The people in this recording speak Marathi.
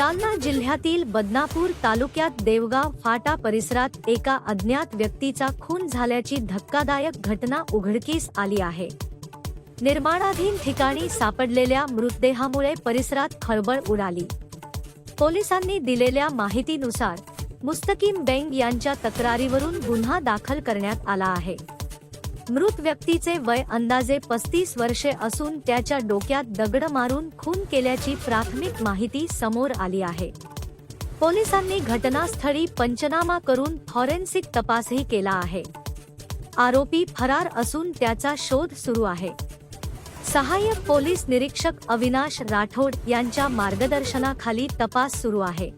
जालना जिल्ह्यातील बदनापूर तालुक्यात देवगाव फाटा परिसरात एका अज्ञात व्यक्तीचा खून झाल्याची धक्कादायक घटना उघडकीस आली आहे। निर्माणाधीन ठिकाणी सापडलेल्या मृतदेहामुळे परिसरात खळबळ उडाली। पोलिसांनी दिलेल्या माहितीनुसार मुस्तकीम बेंग यांच्या तक्रारीवरून गुन्हा दाखल करण्यात आला आहे। मृत व्यक्तीचे वय अंदाजे 35 वर्षे असून त्याच्या डोक्यात दगड मारून खून केल्याची प्राथमिक माहिती समोर आली आहे। पोलिसांनी घटनास्थळी पंचनामा करून फॉरेन्सिक तपासही केला आहे। आरोपी फरार असून त्याचा शोध सुरू आहे। सहाय्यक पोलीस निरीक्षक अविनाश राठोड यांच्या मार्गदर्शनाखाली तपास सुरू आहे।